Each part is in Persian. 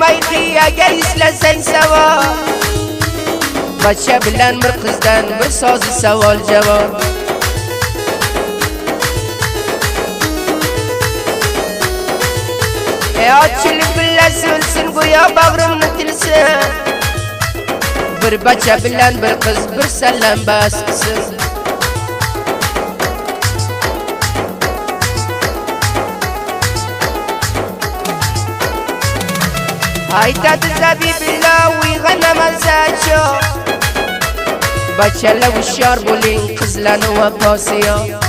مایدی اگر ایسلسن سوا بچه بلن مرقزدن برساز سوال جواب یا چلی بلا سلسن گویا باغرم نتلسن بر بچه بلن برقز برسلن باس قسم هايتا تزابي بالله ويغنم الزاجو بچه لو الشار بولين قزلان وقاسيا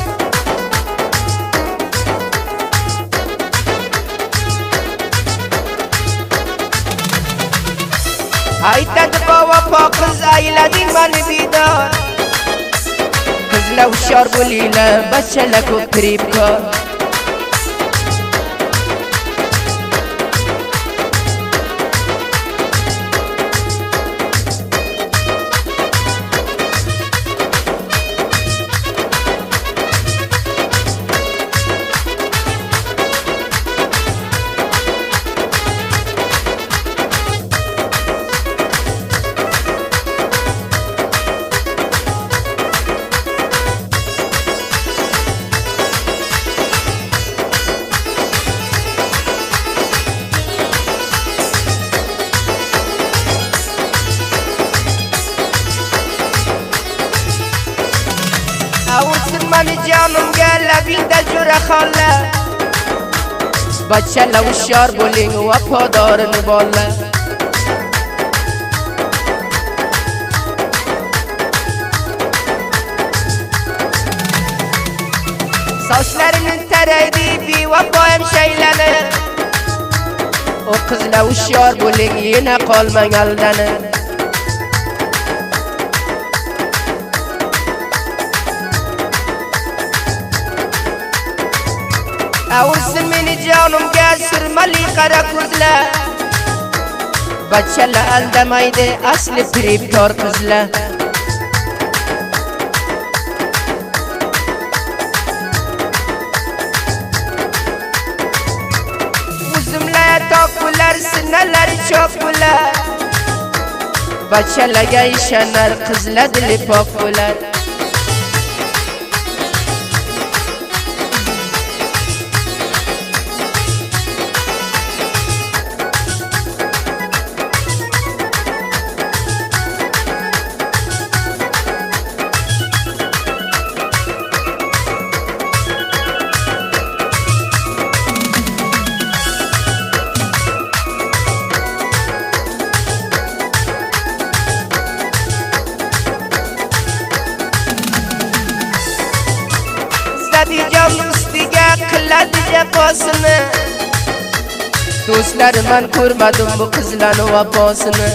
هايتا تباوا باقز آيلا دي من بيدار قزلا والشار بولينا بچه لكو قريب كار من جانم گل بین دا جور خاله بچه لو شار بولینگ و پادار نباله ساشلرین تریدی بی و پایم شیلنه و قز لو شار بولینگ یه قال منگلدنه اوز من جانم قاسر ملي قرا كزله بچه لالده مايده اصل پریب تار قزله وزم لا تاكلر سنلر چاكوله بچه لگه شنر قزله دل پاکوله زدی جام دیگه قلت جفاسنه دوستلر من کرمدم bu قزلان و پاسنه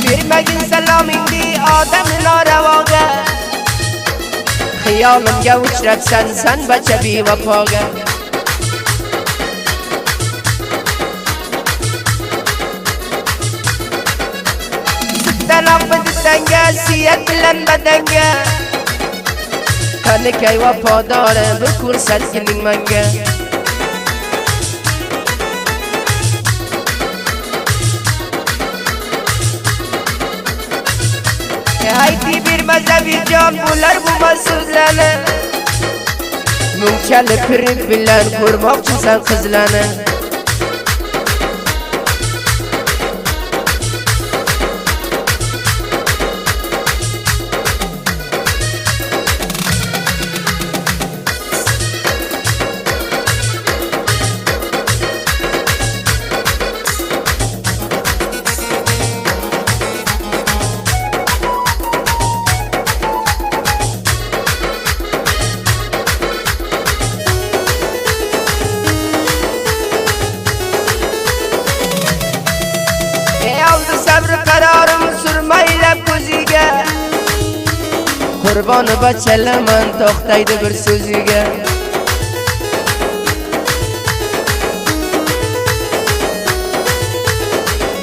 برمگین سلامین دی آدم نارواگه خیالم گوش رد سن بچه بی وفاگه دلم بدنگه سیت بلن بدنگه کنکی و پاداره بکور سد کنین منگه هایتی بیر مزوی جان بولر بو مسوزلنه ممکن پرید بلن کرماق چسن قزلنه قرارم سرمای لب کوزیگه قربان بچه لمن تاختایده بر سوزیگه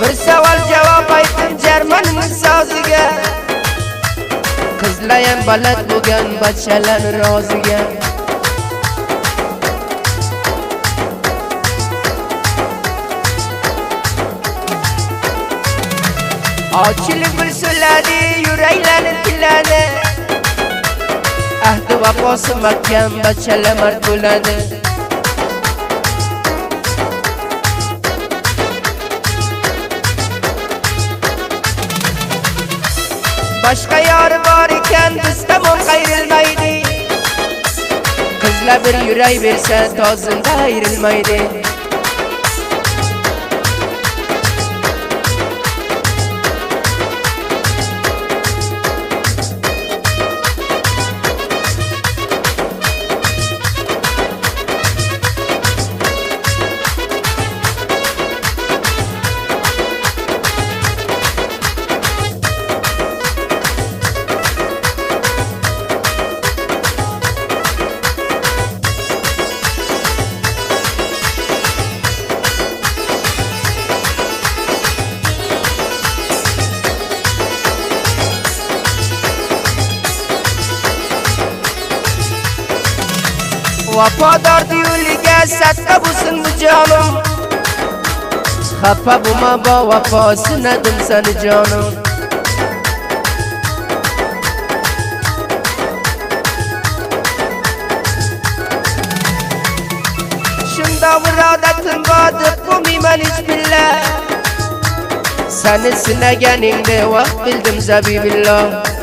بر سوال جواب ایتم جرمن مسازیگه قزله لایم بلد بگن بچلن رازگن آچل گل سلادی یوریلن تلانه عهد و پاس مکم بچل مرد بلنده başka yar var iken istemem ayrılmaydı Kızla bir yüreği verse tozunda ayrılmaydı وفادار دیولیگه سته بوسن بجانم خفه بوما با وفا سندم سن جانم شنده ورادتن باده بومی من hiç billah Seni sinegeninde vah bildim zebibillah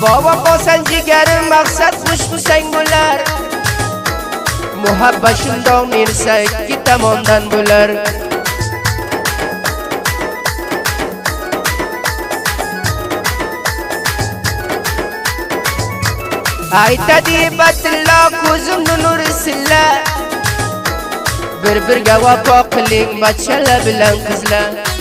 بابا باسن جگرم مقصد خوش bu senguler Muhabbeşinden irsek ki tamamdan bular Ayta di batilla kuzum nur silla Bir bir gava pakling bachela bilan kızla